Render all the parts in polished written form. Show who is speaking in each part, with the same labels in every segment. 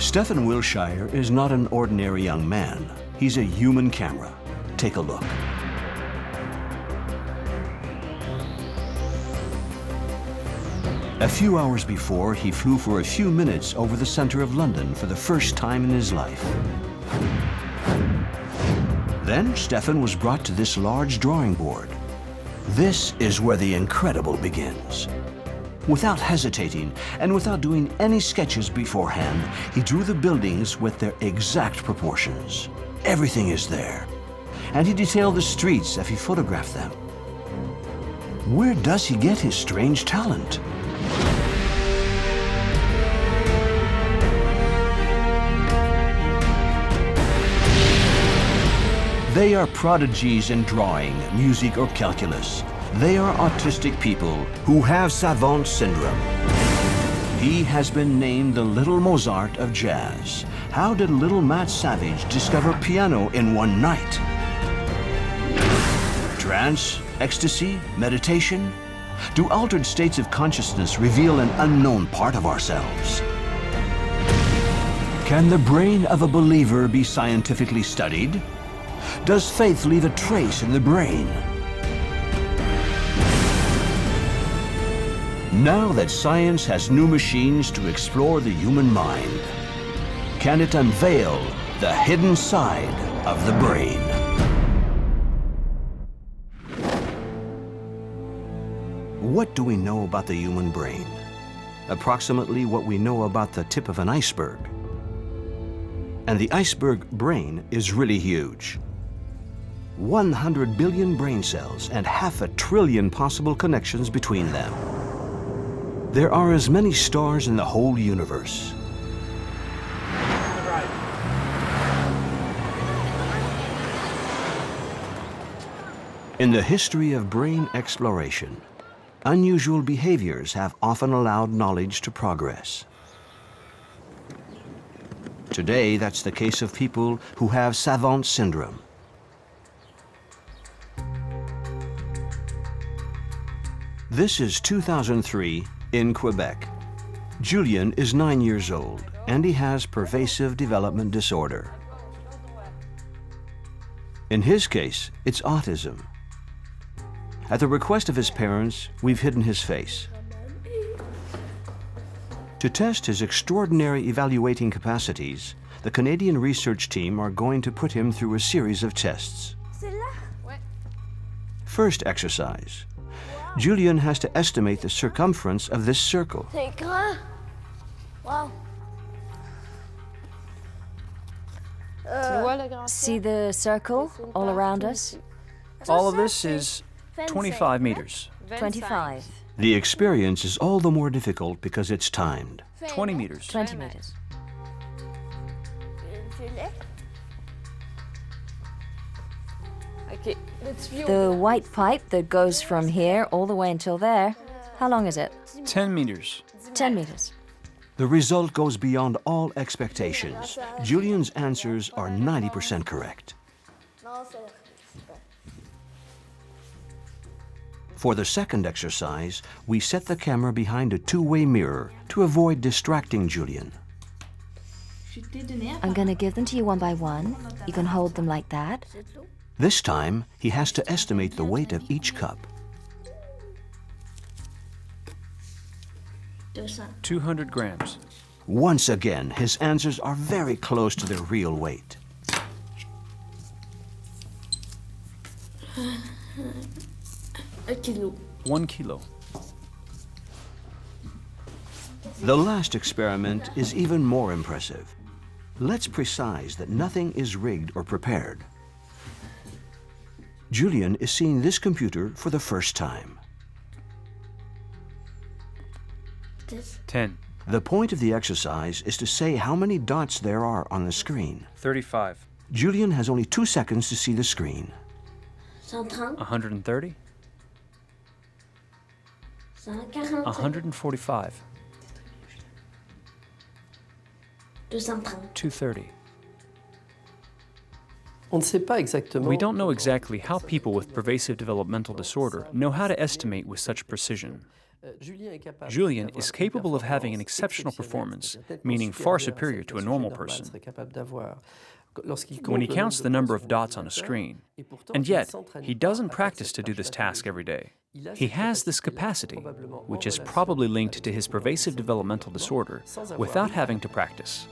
Speaker 1: Stephen Wilshire is not an ordinary young man. He's a human camera. Take a look. A few hours before, he flew for a few minutes over the center of London for the first time in his life. Then Stephen was brought to this large drawing board. This is where the incredible begins. Without hesitating and without doing any sketches beforehand, he drew the buildings with their exact proportions. Everything is there. And he detailed the streets as he photographed them. Where does he get his strange talent? They are prodigies in drawing, music, or calculus. They are autistic people who have Savant Syndrome. He has been named the Little Mozart of jazz. How did little Matt Savage discover piano in one night? Trance, ecstasy, meditation? Do altered states of consciousness reveal an unknown part of ourselves? Can the brain of a believer be scientifically studied? Does faith leave a trace in the brain? Now that science has new machines to explore the human mind, can it unveil the hidden side of the brain? What do we know about the human brain? Approximately what we know about the tip of an iceberg. And the iceberg brain is really huge. 100 billion brain cells and 500 billion possible connections between them. There are as many stars in the whole universe. In the history of brain exploration, unusual behaviors have often allowed knowledge to progress. Today, that's the case of people who have Savant Syndrome. This is 2003 in Quebec. Julien is 9 years old, and he has pervasive development disorder. In his case, it's autism. At the request of his parents, we've hidden his face. To test his extraordinary evaluating capacities, the Canadian research team are going to put him through a series of tests. First exercise. Julien has to estimate the circumference of this circle.
Speaker 2: Wow.
Speaker 3: See the circle all around us?
Speaker 4: All of this is 25 meters.
Speaker 3: 25.
Speaker 1: The experience is all the more difficult because it's timed.
Speaker 4: 20 meters.
Speaker 3: 20 meters. The white pipe that goes from here all the way until there, how long is it?
Speaker 4: 10 meters.
Speaker 3: 10 meters.
Speaker 1: The result goes beyond all expectations. Julien's answers are 90% correct. For the second exercise, we set the camera behind a two-way mirror to avoid distracting Julien.
Speaker 3: I'm gonna give them to you one by one. You can hold them like that.
Speaker 1: This time, he has to estimate the weight of each cup.
Speaker 4: 200 grams.
Speaker 1: Once again, his answers are very close to their real weight.
Speaker 2: Un kilo.
Speaker 4: 1 kilo.
Speaker 1: The last experiment is even more impressive. Let's precise that nothing is rigged or prepared. Julien is seeing this computer for the first time.
Speaker 4: 10.
Speaker 1: The point of the exercise is to say how many dots there are on the screen.
Speaker 4: 35.
Speaker 1: Julien has only 2 seconds to see the screen.
Speaker 4: 130. 145. 230. We don't know exactly how people with pervasive developmental disorder know how to estimate with such precision. Julien is capable of having an exceptional performance, meaning far superior to a normal person, when he counts the number of dots on a screen. And yet, he doesn't practice to do this task every day. He has this capacity, which is probably linked to his pervasive developmental disorder, without having to practice.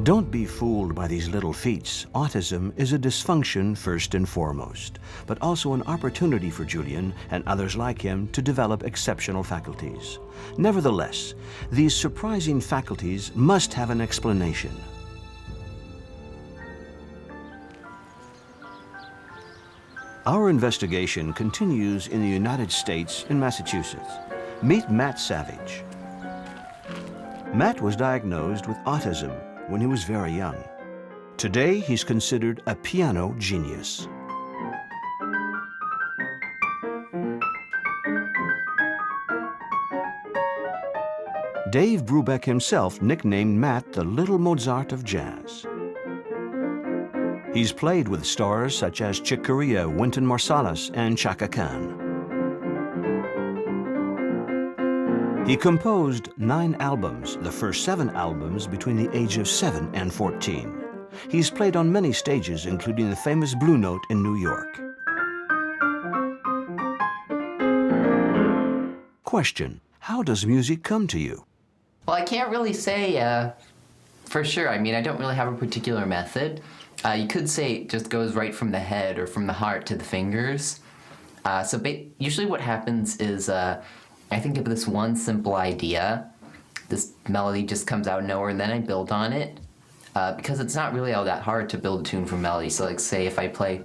Speaker 1: Don't be fooled by these little feats. Autism is a dysfunction first and foremost, but also an opportunity for Julien and others like him to develop exceptional faculties. Nevertheless, these surprising faculties must have an explanation. Our investigation continues in the United States in Massachusetts. Meet Matt Savage. Matt was diagnosed with autism when he was very young. Today, he's considered a piano genius. Dave Brubeck himself nicknamed Matt the Little Mozart of jazz. He's played with stars such as Chick Corea, Wynton Marsalis, and Chaka Khan. He composed 9 albums, the first 7 albums between the age of 7 and 14. He's played on many stages, including the famous Blue Note in New York. Question: how does music come to you?
Speaker 5: Well, I can't really say for sure. I mean, I don't really have a particular method. You could say it just goes right from the head or from the heart to the fingers. Usually what happens is I think of this one simple idea, this melody just comes out of nowhere, and then I build on it, because it's not really all that hard to build a tune from melody. So like, say if I play,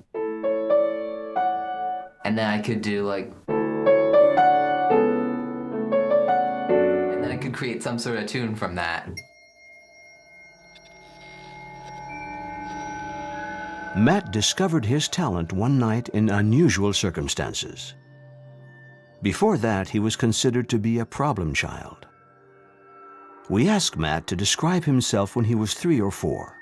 Speaker 5: and then I could do like, and then I could create some sort of tune from that.
Speaker 1: Matt discovered his talent one night in unusual circumstances. Before that, he was considered to be a problem child. We asked Matt to describe himself when he was 3 or 4.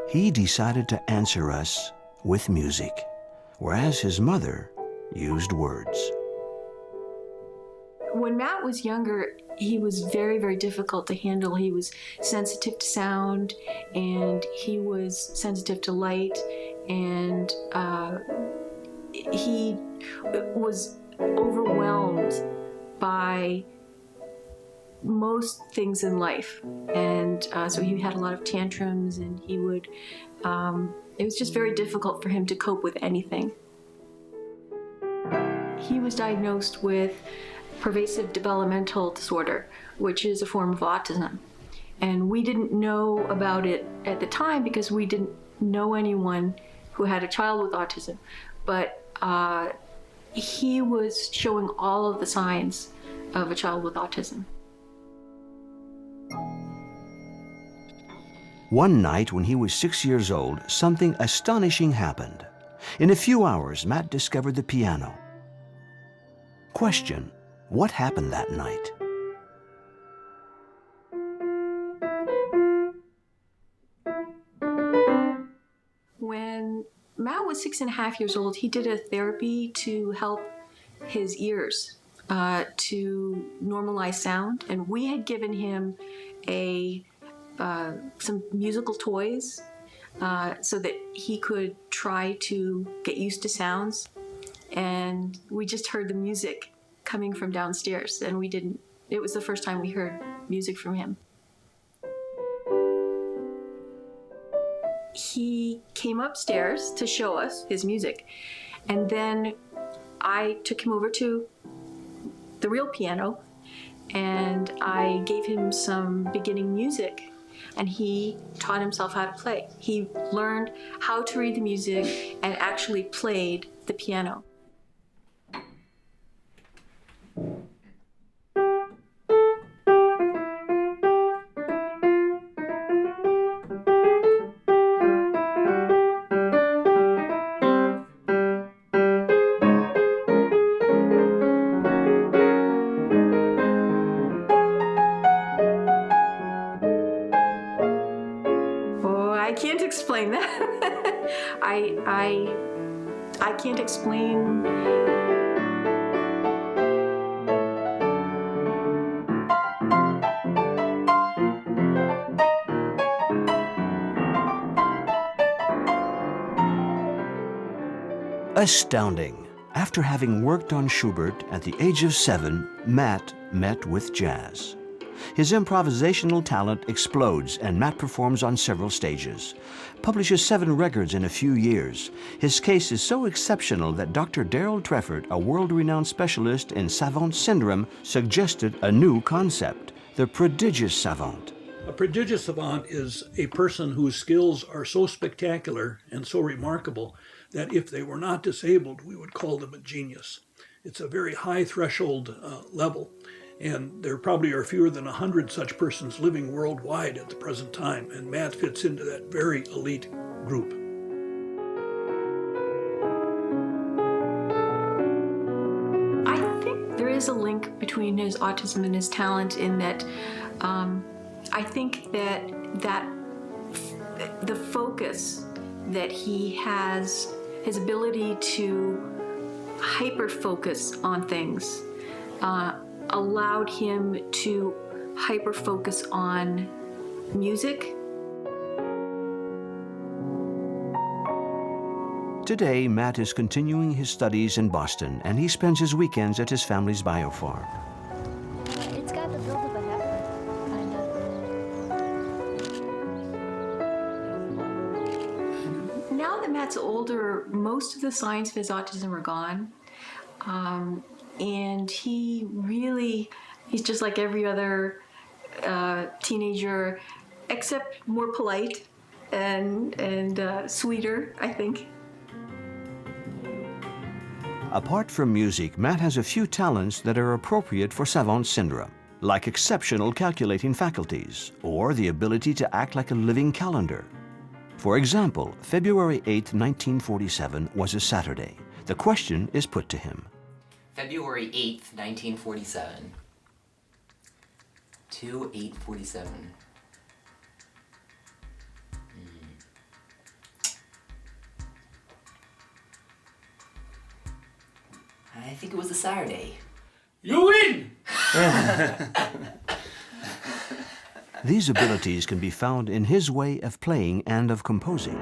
Speaker 1: He decided to answer us with music, whereas his mother used words.
Speaker 6: When Matt was younger, he was very, very difficult to handle. He was sensitive to sound, and he was sensitive to light, and he was overwhelmed by most things in life. And so he had a lot of tantrums, and he would, it was just very difficult for him to cope with anything. He was diagnosed with pervasive developmental disorder, which is a form of autism. And we didn't know about it at the time because we didn't know anyone who had a child with autism. But he was showing all of the signs of a child with autism.
Speaker 1: One night when he was 6 years old, something astonishing happened. In a few hours, Matt discovered the piano. Question: what happened that night?
Speaker 6: When Matt was 6.5 years old, he did a therapy to help his ears to normalize sound, and we had given him some musical toys so that he could try to get used to sounds. And we just heard the music coming from downstairs, and it was the first time we heard music from him. He came upstairs to show us his music, and then I took him over to the real piano, and I gave him some beginning music, and he taught himself how to play. He learned how to read the music and actually played the piano. explain that. I can't explain.
Speaker 1: Astounding. After having worked on Schubert at the age of 7, Matt met with jazz. His improvisational talent explodes, and Matt performs on several stages. Publishes 7 records in a few years. His case is so exceptional that Dr. Darryl Trefford, a world-renowned specialist in Savant Syndrome, suggested a new concept, the prodigious savant.
Speaker 7: A prodigious savant is a person whose skills are so spectacular and so remarkable that if they were not disabled, we would call them a genius. It's a very high threshold level, and there probably are fewer than 100 such persons living worldwide at the present time, and Matt fits into that very elite group.
Speaker 6: I think there is a link between his autism and his talent in that I think that the focus that he has, his ability to hyper-focus on things, allowed him to hyper-focus on music.
Speaker 1: Today, Matt is continuing his studies in Boston, and he spends his weekends at his family's biofarm.
Speaker 2: It's got the build of a heifer, kind of.
Speaker 6: Now that Matt's older, most of the signs of his autism are gone. And he's just like every other teenager, except more polite and sweeter, I think.
Speaker 1: Apart from music, Matt has a few talents that are appropriate for Savant Syndrome, like exceptional calculating faculties or the ability to act like a living calendar. For example, February 8, 1947 was a Saturday. The question is put to him.
Speaker 5: February 8th, 1947. 2/8/47. I think it was a Saturday.
Speaker 7: You win!
Speaker 1: These abilities can be found in his way of playing and of composing.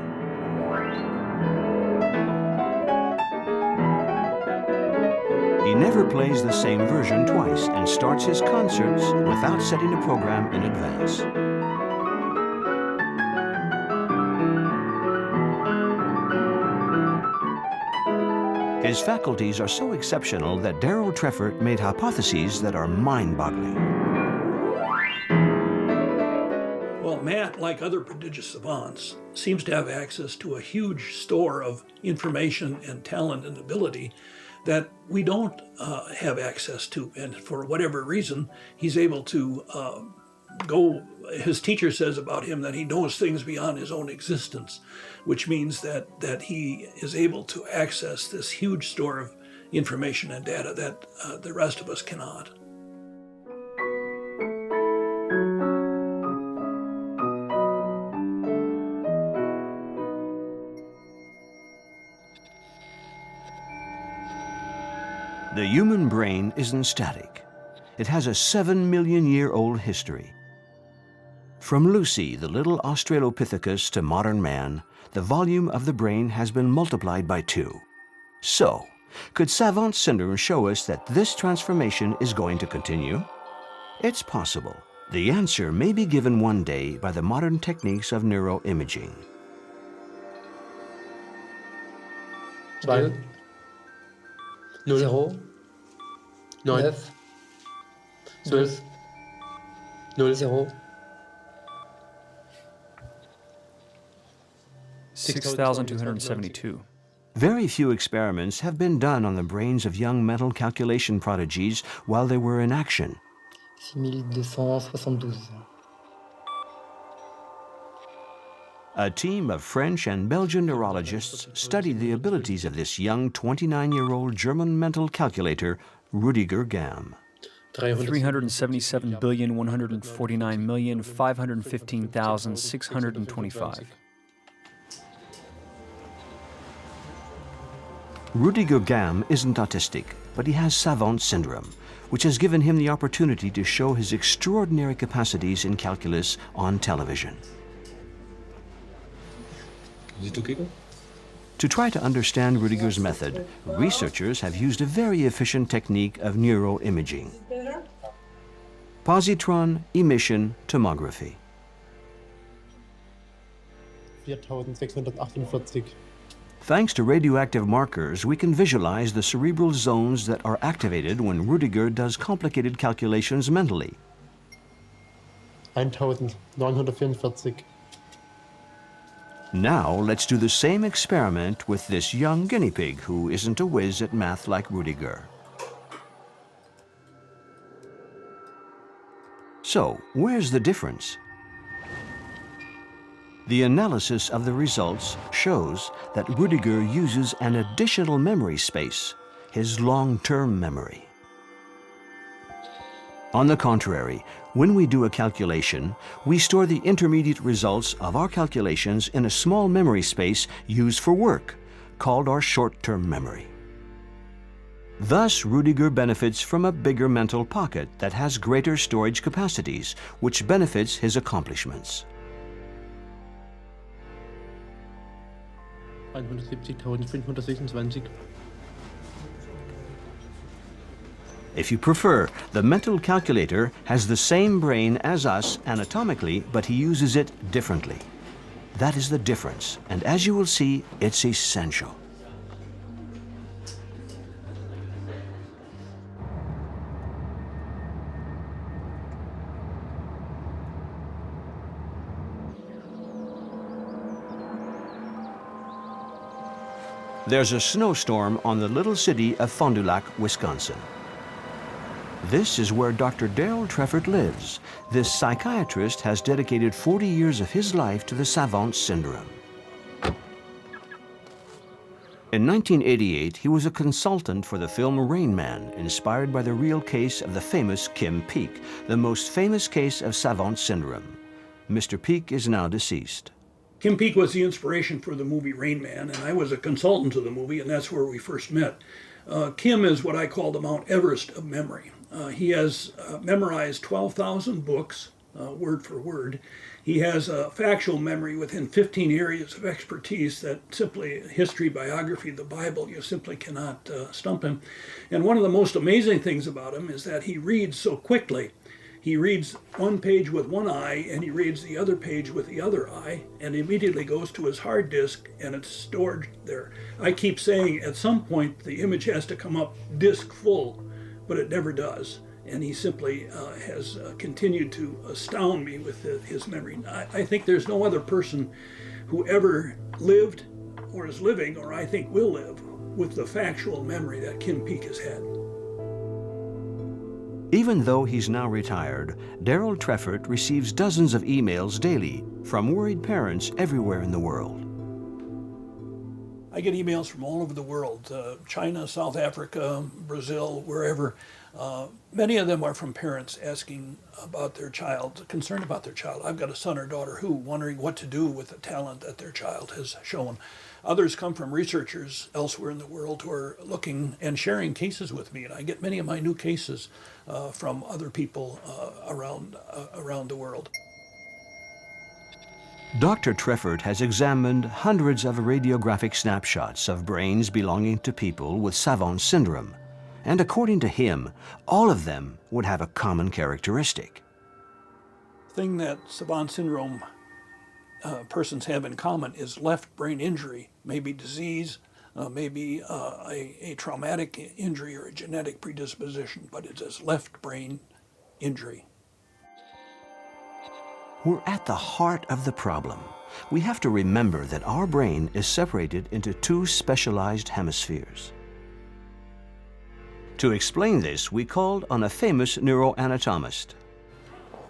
Speaker 1: He never plays the same version twice and starts his concerts without setting a program in advance. His faculties are so exceptional that Darryl Treffert made hypotheses that are mind-boggling.
Speaker 7: Well, Matt, like other prodigious savants, seems to have access to a huge store of information and talent and ability that we don't have access to. And for whatever reason, he's able to go, his teacher says about him that he knows things beyond his own existence, which means that he is able to access this huge store of information and data that the rest of us cannot.
Speaker 1: The human brain isn't static. It has a 7-million-year-old history. From Lucy, the little Australopithecus, to modern man, the volume of the brain has been multiplied by 2. So, could Savant Syndrome show us that this transformation is going to continue? It's possible. The answer may be given one day by the modern techniques of neuroimaging.
Speaker 8: 2, 0, 9, 12, 0,
Speaker 4: 6,272.
Speaker 1: Very few experiments have been done on the brains of young mental calculation prodigies while they were in action.
Speaker 8: 6272.
Speaker 1: A team of French and Belgian neurologists studied the abilities of this young 29-year-old German mental calculator, Rudiger Gamm.
Speaker 4: 377,149,515,625.
Speaker 1: Rudiger Gamm isn't autistic, but he has Savant Syndrome, which has given him the opportunity to show his extraordinary capacities in calculus on television. To try to understand Rudiger's method, researchers have used a very efficient technique of neuroimaging. Positron emission tomography.
Speaker 8: 4648.
Speaker 1: Thanks to radioactive markers, we can visualize the cerebral zones that are activated when Rudiger does complicated calculations mentally.
Speaker 8: 1944.
Speaker 1: Now let's do the same experiment with this young guinea pig who isn't a whiz at math like Rudiger. So, where's the difference? The analysis of the results shows that Rudiger uses an additional memory space, his long-term memory. On the contrary, when we do a calculation, we store the intermediate results of our calculations in a small memory space used for work, called our short-term memory. Thus, Rudiger benefits from a bigger mental pocket that has greater storage capacities, which benefits his accomplishments.
Speaker 8: 170.526.
Speaker 1: If you prefer, the mental calculator has the same brain as us anatomically, but he uses it differently. That is the difference, and as you will see, it's essential. There's a snowstorm on the little city of Fond du Lac, Wisconsin. This is where Dr. Darryl Trefford lives. This psychiatrist has dedicated 40 years of his life to the Savant Syndrome. In 1988, he was a consultant for the film Rain Man, inspired by the real case of the famous Kim Peek, the most famous case of Savant Syndrome. Mr. Peek is now deceased.
Speaker 7: Kim Peek was the inspiration for the movie Rain Man, and I was a consultant to the movie, and that's where we first met. Kim is what I call the Mount Everest of memory. He has memorized 12,000 books, word for word. He has a factual memory within 15 areas of expertise that simply, history, biography, the Bible, you simply cannot stump him. And one of the most amazing things about him is that he reads so quickly. He reads one page with one eye, and he reads the other page with the other eye, and immediately goes to his hard disk, and it's stored there. I keep saying at some point the image has to come up disk full, but it never does. And he simply has continued to astound me with his memory. I think there's no other person who ever lived or is living, or I think will live, with the factual memory that Kim Peek has had.
Speaker 1: Even though he's now retired, Darryl Treffert receives dozens of emails daily from worried parents everywhere in the world.
Speaker 7: I get emails from all over the world, China, South Africa, Brazil, wherever. Many of them are from parents asking about their child, concerned about their child. I've got a son or daughter who, wondering what to do with the talent that their child has shown. Others come from researchers elsewhere in the world who are looking and sharing cases with me, and I get many of my new cases from other people around the world.
Speaker 1: Dr. Treffert has examined hundreds of radiographic snapshots of brains belonging to people with Savant Syndrome, and according to him, all of them would have a common characteristic.
Speaker 7: The thing that Savant Syndrome persons have in common is left brain injury, maybe disease, maybe a traumatic injury or a genetic predisposition, but it is left brain injury.
Speaker 1: We're at the heart of the problem. We have to remember that our brain is separated into two specialized hemispheres. To explain this, we called on a famous neuroanatomist,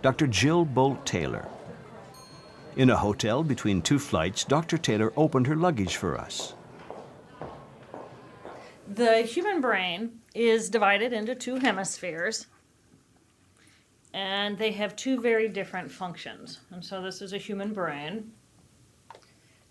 Speaker 1: Dr. Jill Bolt Taylor. In a hotel between two flights, Dr. Taylor opened her luggage for us.
Speaker 9: The human brain is divided into two hemispheres, and they have two very different functions. And so this is a human brain.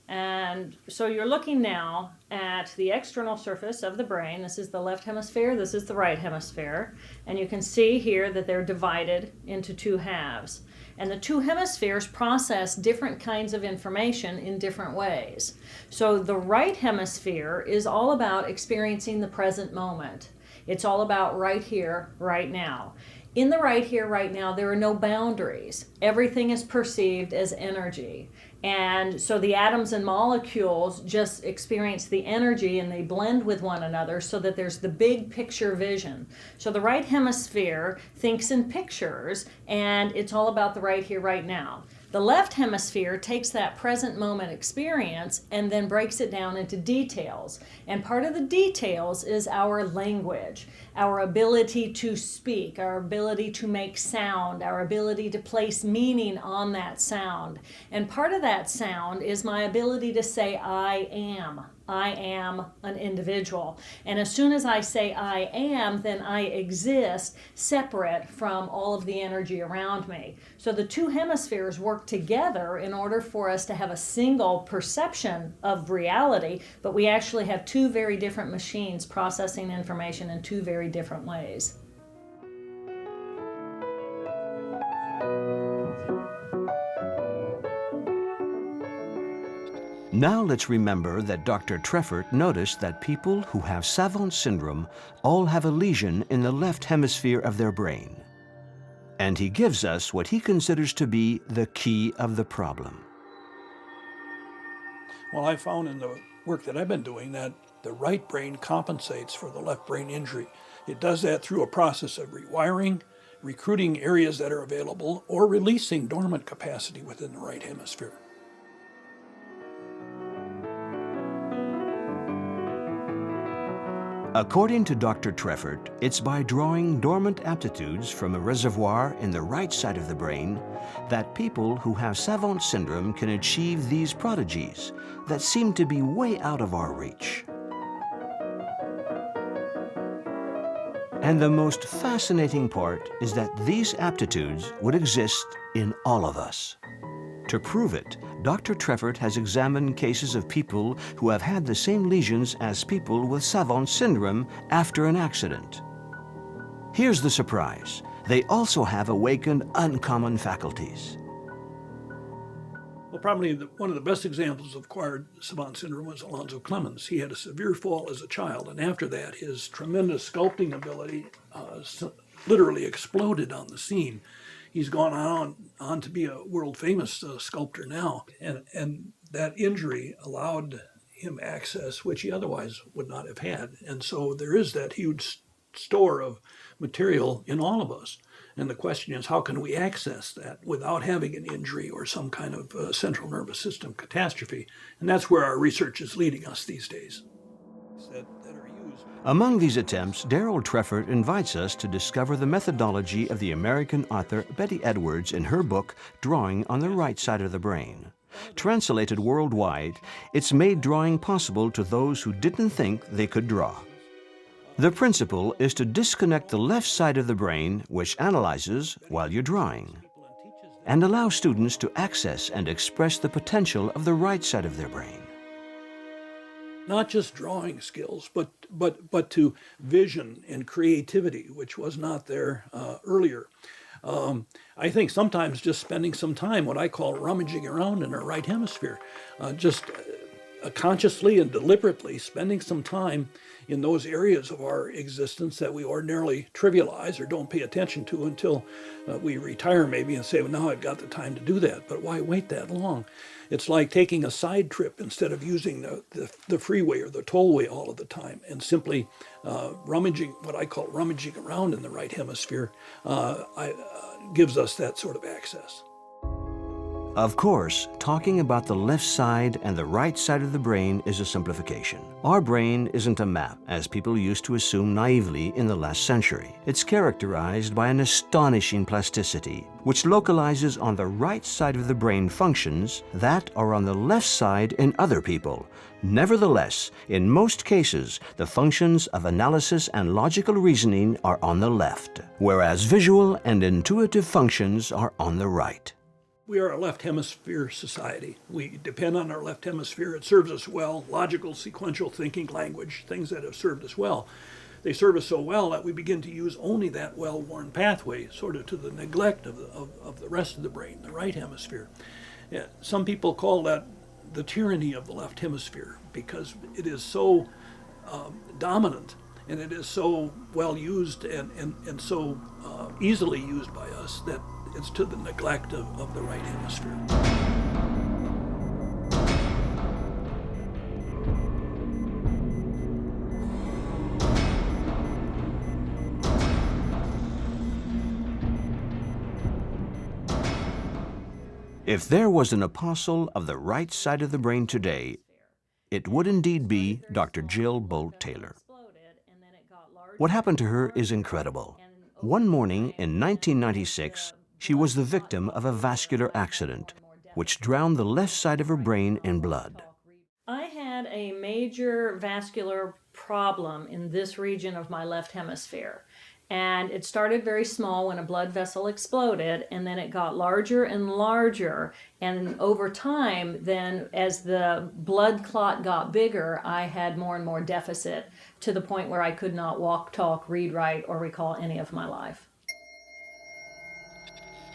Speaker 9: And so you're looking now at the external surface of the brain. This is the left hemisphere, this is the right hemisphere. And you can see here that they're divided into two halves. And the two hemispheres process different kinds of information in different ways. So the right hemisphere is all about experiencing the present moment. It's all about right here, right now. In the right here, right now, there are no boundaries. Everything is perceived as energy. And so the atoms and molecules just experience the energy and they blend with one another so that there's the big picture vision. So the right hemisphere thinks in pictures and it's all about the right here, right now. The left hemisphere takes that present moment experience and then breaks it down into details. And part of the details is our language, our ability to speak, our ability to make sound, our ability to place meaning on that sound. And part of that sound is my ability to say, I am. I am an individual. And as soon as I say I am, then I exist separate from all of the energy around me. So the two hemispheres work together in order for us to have a single perception of reality, but we actually have two very different machines processing information in two very different ways.
Speaker 1: Now let's remember that Dr. Treffert noticed that people who have Savant Syndrome all have a lesion in the left hemisphere of their brain. And he gives us what he considers to be the key of the problem.
Speaker 7: Well, I found in the work that I've been doing that the right brain compensates for the left brain injury. It does that through a process of rewiring, recruiting areas that are available, or releasing dormant capacity within the right hemisphere.
Speaker 1: According to Dr. Treffert, it's by drawing dormant aptitudes from a reservoir in the right side of the brain that people who have Savant Syndrome can achieve these prodigies that seem to be way out of our reach. And the most fascinating part is that these aptitudes would exist in all of us. To prove it, Dr. Treffert has examined cases of people who have had the same lesions as people with Savant Syndrome after an accident. Here's the surprise. They also have awakened uncommon faculties.
Speaker 7: Well, probably one of the best examples of acquired Savant Syndrome was Alonzo Clemens. He had a severe fall as a child, and after that, his tremendous sculpting ability literally exploded on the scene. He's gone on to be a world-famous sculptor now, and that injury allowed him access which he otherwise would not have had. And so there is that huge store of material in all of us. And the question is, how can we access that without having an injury or some kind of central nervous system catastrophe? And that's where our research is leading us these days.
Speaker 1: Among these attempts, Darryl Trefford invites us to discover the methodology of the American author Betty Edwards in her book, Drawing on the Right Side of the Brain. Translated worldwide, it's made drawing possible to those who didn't think they could draw. The principle is to disconnect the left side of the brain, which analyzes while you're drawing, and allow students to access and express the potential of the right side of their brain.
Speaker 7: Not just drawing skills, but to vision and creativity, which was not there earlier. I think sometimes just spending some time, what I call rummaging around in our right hemisphere, just consciously and deliberately spending some time in those areas of our existence that we ordinarily trivialize or don't pay attention to until we retire maybe and say, well, now I've got the time to do that. But why wait that long? It's like taking a side trip instead of using the freeway or the tollway all of the time, and simply rummaging, what I call rummaging around in the right hemisphere, gives us that sort of access.
Speaker 1: Of course, talking about the left side and the right side of the brain is a simplification. Our brain isn't a map, as people used to assume naively in the last century. It's characterized by an astonishing plasticity, which localizes on the right side of the brain functions that are on the left side in other people. Nevertheless, in most cases, the functions of analysis and logical reasoning are on the left, whereas visual and intuitive functions are on the right.
Speaker 7: We are a left hemisphere society. We depend on our left hemisphere. It serves us well. Logical, sequential thinking, language, things that have served us well. They serve us so well that we begin to use only that well-worn pathway, sort of to the neglect of the rest of the brain, the right hemisphere. Yeah, some people call that the tyranny of the left hemisphere because it is so dominant and it is so well used and so easily used by us that it's to the neglect of the right hemisphere.
Speaker 1: If there was an apostle of the right side of the brain today, it would indeed be Dr. Jill Bolt Taylor. What happened to her is incredible. One morning in 1996, she was the victim of a vascular accident, which drowned the left side of her brain in blood.
Speaker 9: I had a major vascular problem in this region of my left hemisphere. And it started very small when a blood vessel exploded, and then it got larger and larger. And over time, then as the blood clot got bigger, I had more and more deficit to the point where I could not walk, talk, read, write, or recall any of my life.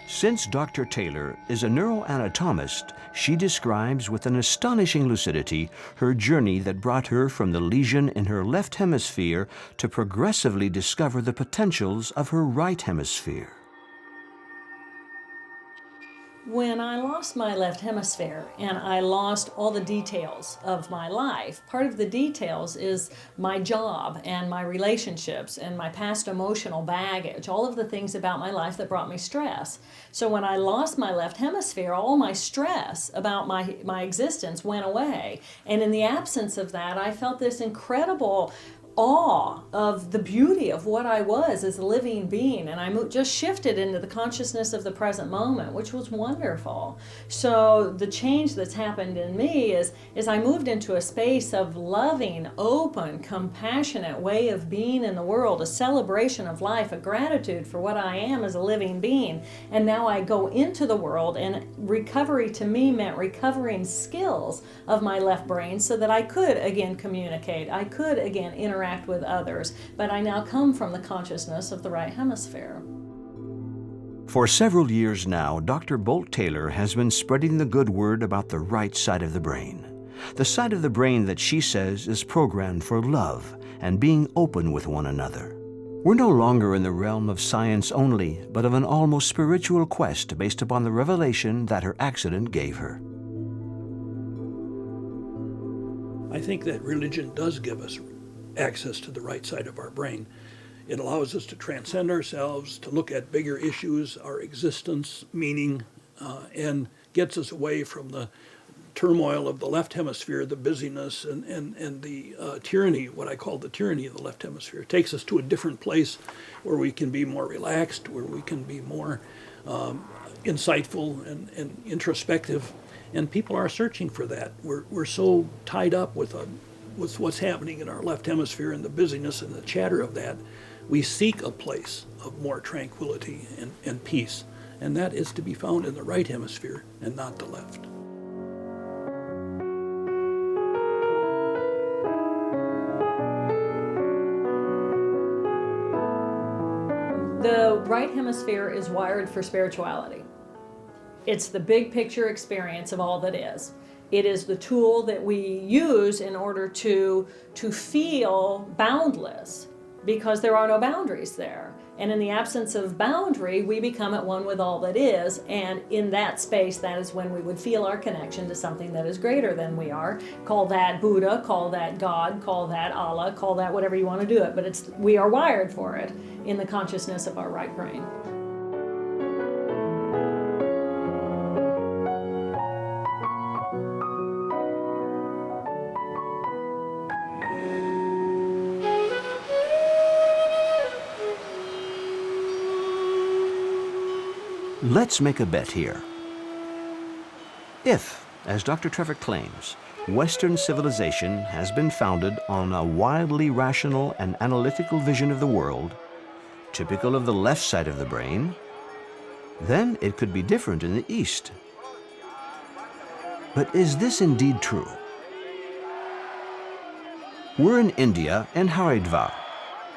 Speaker 1: Since Dr. Taylor is a neuroanatomist, she describes with an astonishing lucidity her journey that brought her from the lesion in her left hemisphere to progressively discover the potentials of her right hemisphere.
Speaker 9: When I lost my left hemisphere and I lost all the details of my life, part of the details is my job and my relationships and my past emotional baggage, all of the things about my life that brought me stress. So when I lost my left hemisphere, all my stress about my existence went away. And in the absence of that, I felt this incredible awe of the beauty of what I was as a living being, and I just shifted into the consciousness of the present moment, which was wonderful. So the change that's happened in me is I moved into a space of loving, open, compassionate way of being in the world, a celebration of life, a gratitude for what I am as a living being. And now I go into the world, and recovery to me meant recovering skills of my left brain so that I could again communicate, I could again interact with others, but I now come from the consciousness of the right hemisphere.
Speaker 1: For several years now, Dr. Bolt Taylor has been spreading the good word about the right side of the brain. The side of the brain that she says is programmed for love and being open with one another. We're no longer in the realm of science only, but of an almost spiritual quest based upon the revelation that her accident gave her.
Speaker 7: I think that religion does give us access to the right side of our brain. It allows us to transcend ourselves, to look at bigger issues, our existence, meaning, and gets us away from the turmoil of the left hemisphere, the busyness and the tyranny, what I call the tyranny of the left hemisphere. It takes us to a different place where we can be more relaxed, where we can be more insightful and introspective. And people are searching for that. We're so tied up with what's happening in our left hemisphere and the busyness and the chatter of that. We seek a place of more tranquility and peace. And that is to be found in the right hemisphere and not the left.
Speaker 9: The right hemisphere is wired for spirituality. It's the big picture experience of all that is. It is the tool that we use in order to feel boundless, because there are no boundaries there. And in the absence of boundary, we become at one with all that is, and in that space, that is when we would feel our connection to something that is greater than we are. Call that Buddha, call that God, call that Allah, call that whatever you want to do it, but we are wired for it in the consciousness of our right brain.
Speaker 1: Let's make a bet here. If, as Dr. Treffert claims, Western civilization has been founded on a wildly rational and analytical vision of the world, typical of the left side of the brain, then it could be different in the east. But is this indeed true? We're in India and Haridwar.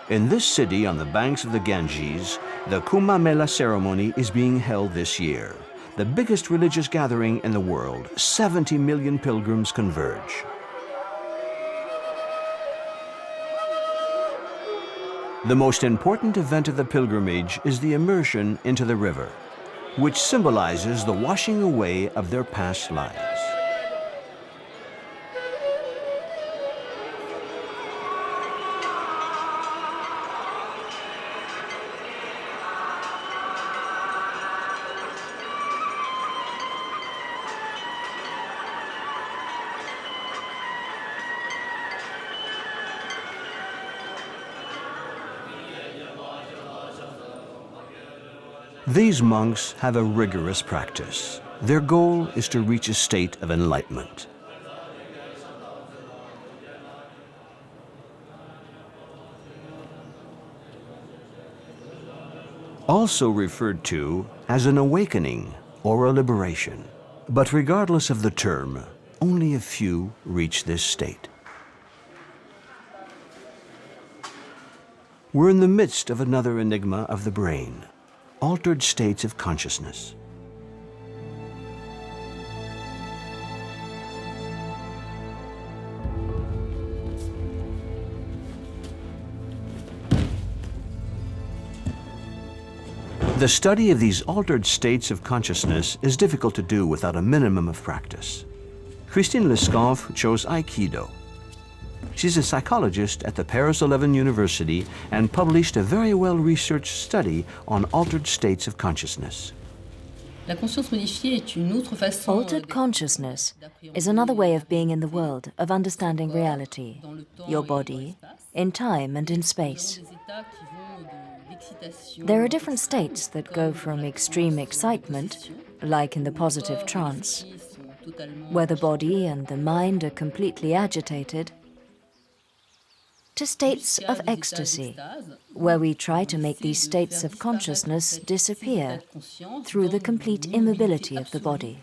Speaker 1: In this city on the banks of the Ganges, the Kumbh Mela ceremony is being held this year. The biggest religious gathering in the world. 70 million pilgrims converge. The most important event of the pilgrimage is the immersion into the river, which symbolizes the washing away of their past lives. These monks have a rigorous practice. Their goal is to reach a state of enlightenment. Also referred to as an awakening or a liberation. But regardless of the term, only a few reach this state. We're in the midst of another enigma of the brain. Altered states of consciousness. The study of these altered states of consciousness is difficult to do without a minimum of practice. Christine Lesconf chose Aikido. She's a psychologist at the Paris 11 University and published a very well-researched study on altered states of consciousness.
Speaker 3: Altered consciousness is another way of being in the world, of understanding reality, your body, in time and in space. There are different states that go from extreme excitement, like in the positive trance, where the body and the mind are completely agitated, to states of ecstasy, where we try to make these states of consciousness disappear through the complete immobility of the body.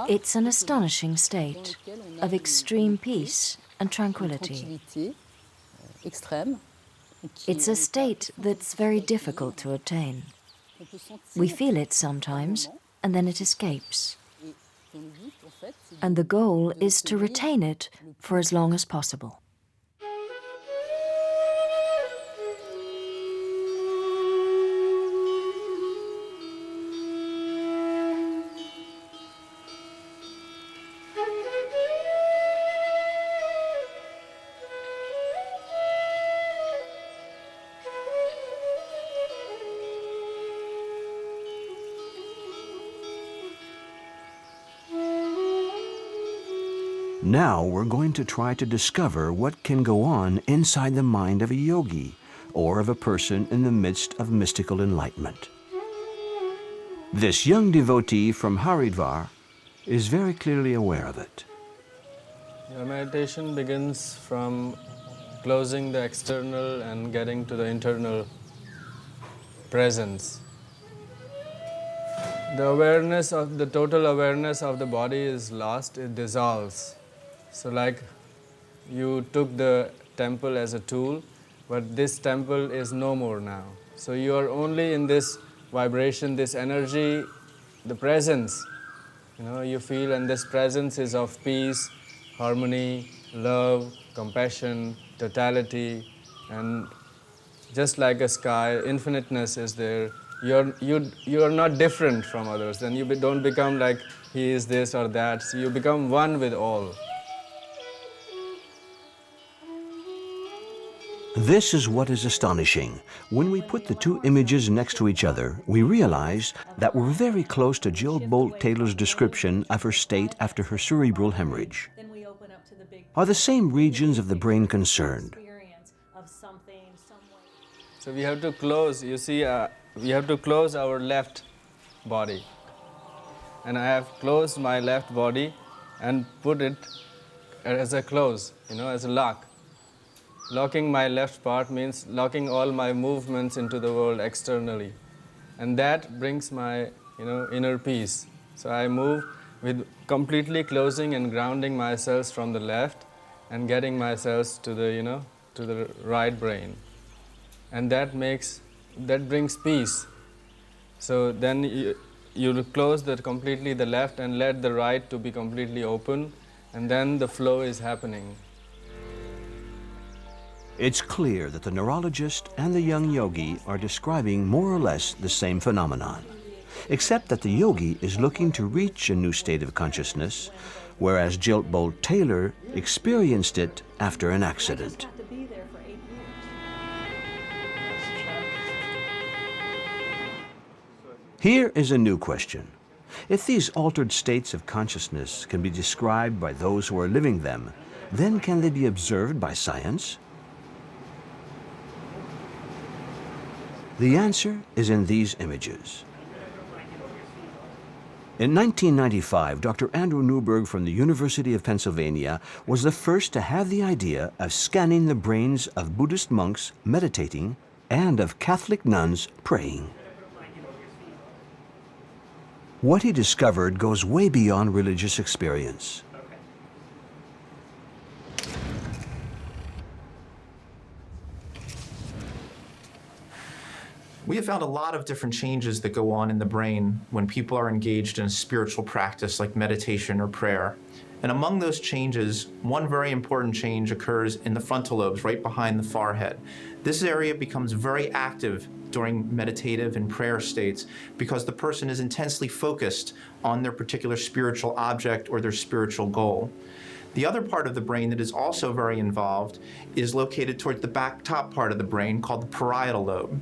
Speaker 3: It's an astonishing state of extreme peace and tranquility. It's a state that's very difficult to attain. We feel it sometimes, and then it escapes. And the goal is to retain it for as long as possible.
Speaker 1: Now we're going to try to discover what can go on inside the mind of a yogi or of a person in the midst of mystical enlightenment. This young devotee from Haridwar is very clearly aware of it.
Speaker 10: Your meditation begins from closing the external and getting to the internal presence. The awareness of the total awareness of the body is lost, it dissolves. So like you took the temple as a tool, but this temple is no more now. So you are only in this vibration, this energy, the presence, you feel, and this presence is of peace, harmony, love, compassion, totality, and just like a sky, infiniteness is there. You are not different from others. Then you don't become like he is this or that. So you become one with all.
Speaker 1: This is what is astonishing. When we put the two images next to each other, we realize that we're very close to Jill Bolt Taylor's description of her state after her cerebral hemorrhage. Are the same regions of the brain concerned?
Speaker 10: So we have to close, you see, we have to close our left body. And I have closed my left body and put it as a close, as a lock. Locking my left part means locking all my movements into the world externally. And that brings my inner peace. So I move with completely closing and grounding myself from the left and getting myself to the, to the right brain. And that brings peace. So then you close completely the left and let the right to be completely open, and then the flow is happening.
Speaker 1: It's clear that the neurologist and the young yogi are describing more or less the same phenomenon, except that the yogi is looking to reach a new state of consciousness, whereas Jilt Bolt Taylor experienced it after an accident. Here is a new question. If these altered states of consciousness can be described by those who are living them, then can they be observed by science? The answer is in these images. In 1995, Dr. Andrew Newberg from the University of Pennsylvania was the first to have the idea of scanning the brains of Buddhist monks meditating and of Catholic nuns praying. What he discovered goes way beyond religious experience.
Speaker 11: We have found a lot of different changes that go on in the brain when people are engaged in a spiritual practice like meditation or prayer. And among those changes, one very important change occurs in the frontal lobes, right behind the forehead. This area becomes very active during meditative and prayer states because the person is intensely focused on their particular spiritual object or their spiritual goal. The other part of the brain that is also very involved is located towards the back top part of the brain called the parietal lobe.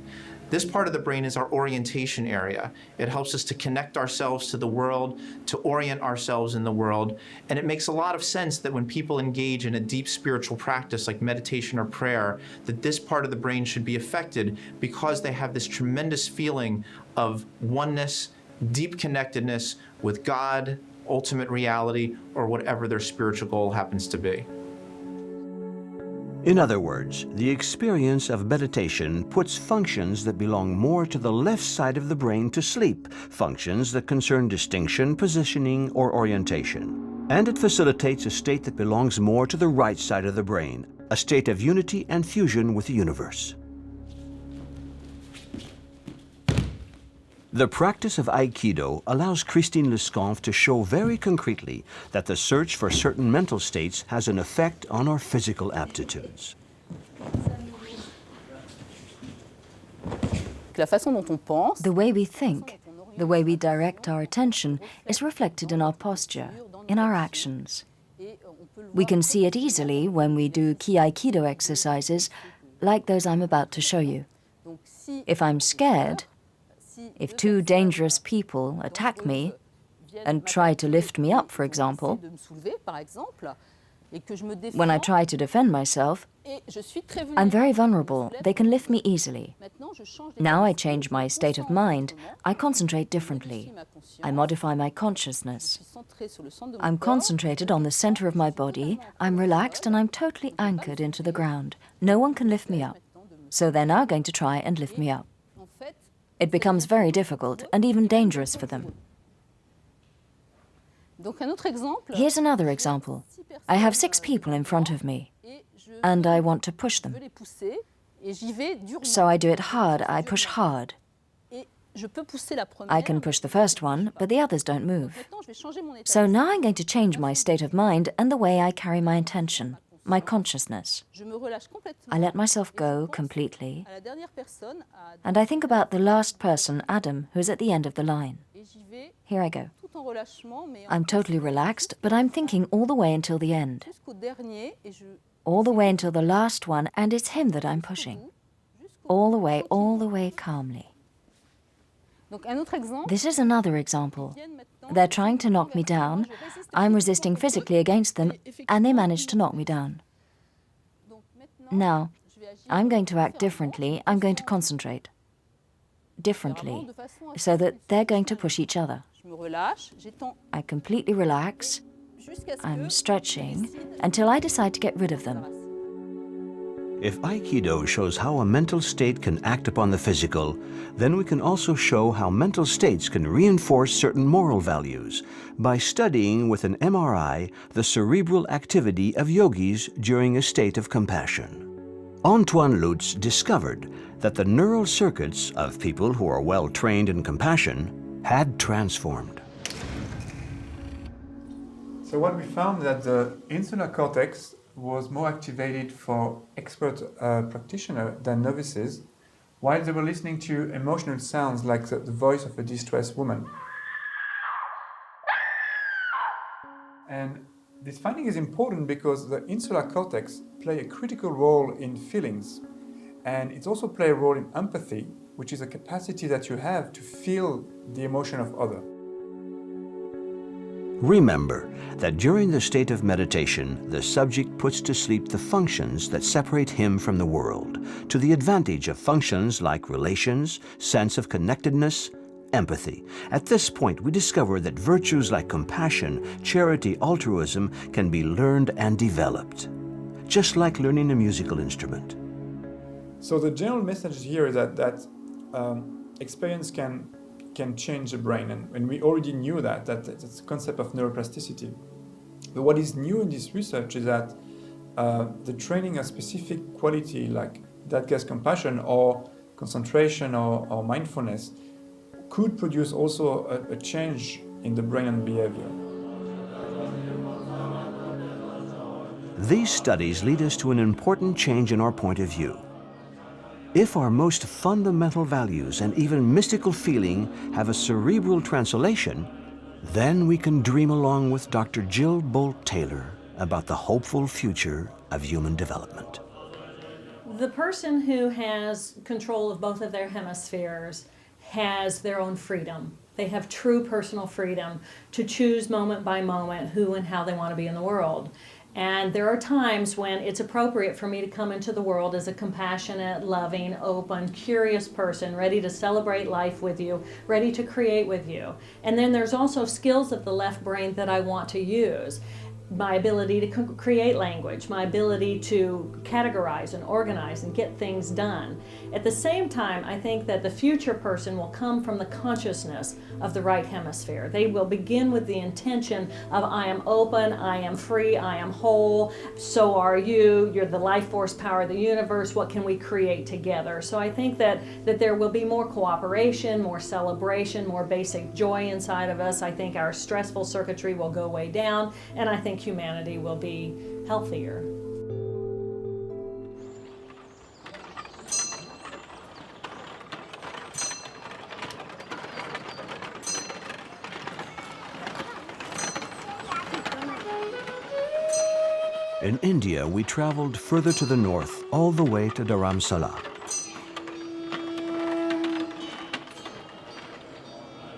Speaker 11: This part of the brain is our orientation area. It helps us to connect ourselves to the world, to orient ourselves in the world, and it makes a lot of sense that when people engage in a deep spiritual practice like meditation or prayer, that this part of the brain should be affected because they have this tremendous feeling of oneness, deep connectedness with God, ultimate reality, or whatever their spiritual goal happens to be.
Speaker 1: In other words, the experience of meditation puts functions that belong more to the left side of the brain to sleep, functions that concern distinction, positioning, or orientation. And it facilitates a state that belongs more to the right side of the brain, a state of unity and fusion with the universe. The practice of Aikido allows Christine Lesconf to show very concretely that the search for certain mental states has an effect on our physical aptitudes.
Speaker 3: The way we think, the way we direct our attention is reflected in our posture, in our actions. We can see it easily when we do Ki-Aikido exercises like those I'm about to show you. If I'm scared, if two dangerous people attack me and try to lift me up, for example, when I try to defend myself, I'm very vulnerable. They can lift me easily. Now I change my state of mind. I concentrate differently. I modify my consciousness. I'm concentrated on the center of my body. I'm relaxed and I'm totally anchored into the ground. No one can lift me up. So they're now going to try and lift me up. It becomes very difficult and even dangerous for them. Here's another example. I have 6 people in front of me, and I want to push them. So I do it hard, I push hard. I can push the first one, but the others don't move. So now I'm going to change my state of mind and the way I carry my intention, my consciousness. I let myself go completely, and I think about the last person, Adam, who's at the end of the line. Here I go. I'm totally relaxed, but I'm thinking all the way until the end. All the way until the last one, and it's him that I'm pushing. All the way calmly. This is another example. They're trying to knock me down. I'm resisting physically against them, and they manage to knock me down. Now, I'm going to act differently. I'm going to concentrate differently, so that they're going to push each other. I completely relax. I'm stretching until I decide to get rid of them.
Speaker 1: If Aikido shows how a mental state can act upon the physical, then we can also show how mental states can reinforce certain moral values by studying with an MRI the cerebral activity of yogis during a state of compassion. Antoine Lutz discovered that the neural circuits of people who are well trained in compassion had transformed.
Speaker 12: So what we found that the insular cortex was more activated for expert practitioners than novices, while they were listening to emotional sounds like the voice of a distressed woman. And this finding is important because the insular cortex plays a critical role in feelings, and it also plays a role in empathy, which is a capacity that you have to feel the emotion of others.
Speaker 1: Remember that during the state of meditation, the subject puts to sleep the functions that separate him from the world, to the advantage of functions like relations, sense of connectedness, empathy. At this point, we discover that virtues like compassion, charity, altruism can be learned and developed, just like learning a musical instrument.
Speaker 12: So the general message here is that experience can change the brain, and we already knew that's the concept of neuroplasticity. But what is new in this research is that the training of specific quality like that gets compassion or concentration or mindfulness could produce also a change in the brain and behavior.
Speaker 1: These studies lead us to an important change in our point of view. If our most fundamental values and even mystical feeling have a cerebral translation, then we can dream along with Dr. Jill Bolt Taylor about the hopeful future of human development.
Speaker 9: The person who has control of both of their hemispheres has their own freedom. They have true personal freedom to choose moment by moment who and how they want to be in the world. And there are times when it's appropriate for me to come into the world as a compassionate, loving, open, curious person, ready to celebrate life with you, ready to create with you. And then there's also skills of the left brain that I want to use. My ability to create language, my ability to categorize and organize and get things done. At the same time, I think that the future person will come from the consciousness of the right hemisphere. They will begin with the intention of I am open, I am free, I am whole, so are you, you're the life force power of the universe, what can we create together? So I think that there will be more cooperation, more celebration, more basic joy inside of us. I think our stressful circuitry will go way down, and I think humanity will be healthier.
Speaker 1: In India, we traveled further to the north, all the way to Dharamsala.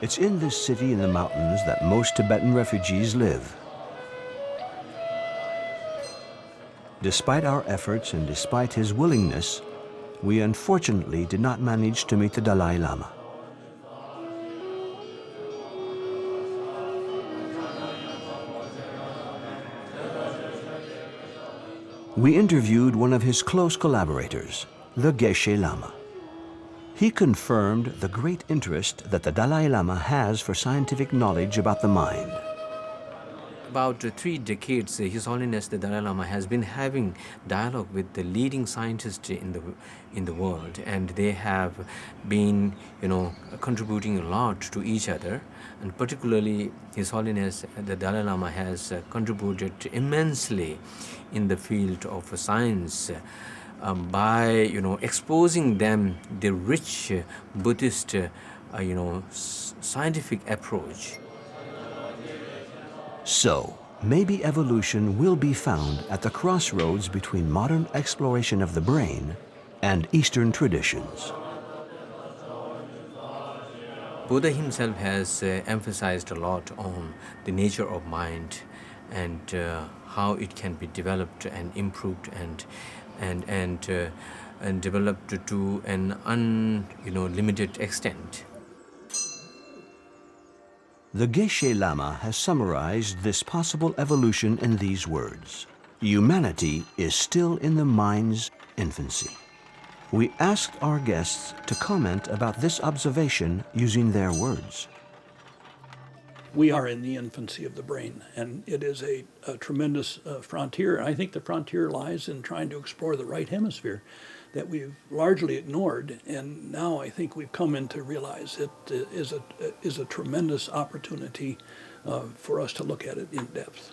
Speaker 1: It's in this city in the mountains that most Tibetan refugees live. Despite our efforts and despite his willingness, we unfortunately did not manage to meet the Dalai Lama. We interviewed one of his close collaborators, the Geshe Lama. He confirmed the great interest that the Dalai Lama has for scientific knowledge about the mind.
Speaker 13: About 3 decades, His Holiness the Dalai Lama has been having dialogue with the leading scientists in the world, and they have been, contributing a lot to each other. And particularly, His Holiness the Dalai Lama has contributed immensely in the field of science by, exposing them the rich Buddhist, scientific approach.
Speaker 1: So, maybe evolution will be found at the crossroads between modern exploration of the brain and Eastern traditions.
Speaker 13: Buddha himself has emphasized a lot on the nature of mind and how it can be developed and improved and developed to an unlimited extent.
Speaker 1: The Geshe Lama has summarized this possible evolution in these words: humanity is still in the minds infancy. We asked our guests to comment about this observation using their words.
Speaker 7: We are in the infancy of the brain, and it is a tremendous frontier. And I think the frontier lies in trying to explore the right hemisphere that we've largely ignored, and now I think we've come in to realize it is a tremendous opportunity for us to look at it in depth.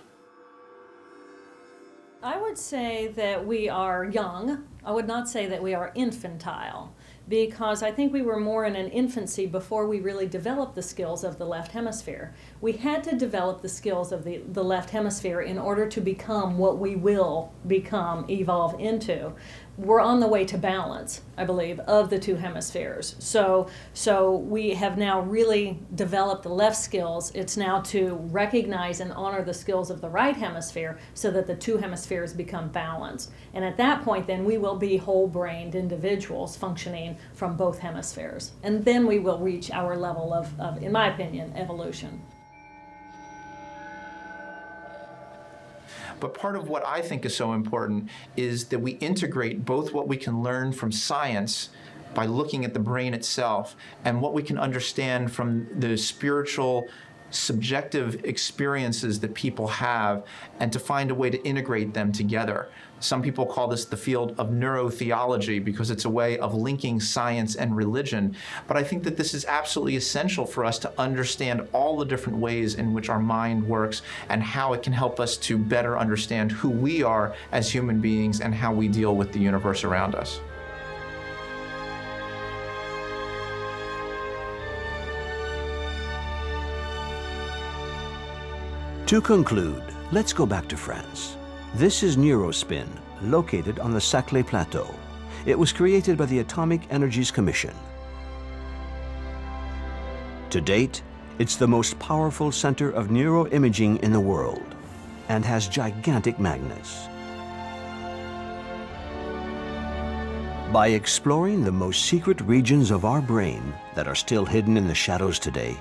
Speaker 9: I would say that we are young. I would not say that we are infantile, because I think we were more in an infancy before we really developed the skills of the left hemisphere. We had to develop the skills of the left hemisphere in order to become what we will become, evolve into. We're on the way to balance, I believe, of the two hemispheres. So we have now really developed the left skills. It's now to recognize and honor the skills of the right hemisphere so that the two hemispheres become balanced. And at that point, then we will be whole-brained individuals functioning from both hemispheres. And then we will reach our level of, in my opinion, evolution.
Speaker 11: But part of what I think is so important is that we integrate both what we can learn from science by looking at the brain itself and what we can understand from the spiritual, subjective experiences that people have, and to find a way to integrate them together. Some people call this the field of neurotheology because it's a way of linking science and religion. But I think that this is absolutely essential for us to understand all the different ways in which our mind works and how it can help us to better understand who we are as human beings and how we deal with the universe around us.
Speaker 1: To conclude, let's go back to France. This is Neurospin, located on the Saclay Plateau. It was created by the Atomic Energies Commission. To date, it's the most powerful center of neuroimaging in the world and has gigantic magnets. By exploring the most secret regions of our brain that are still hidden in the shadows today,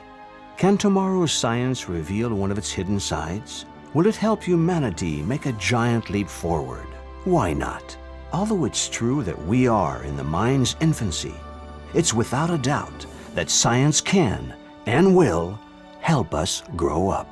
Speaker 1: can tomorrow's science reveal one of its hidden sides? Will it help humanity make a giant leap forward? Why not? Although it's true that we are in the mind's infancy, it's without a doubt that science can and will help us grow up.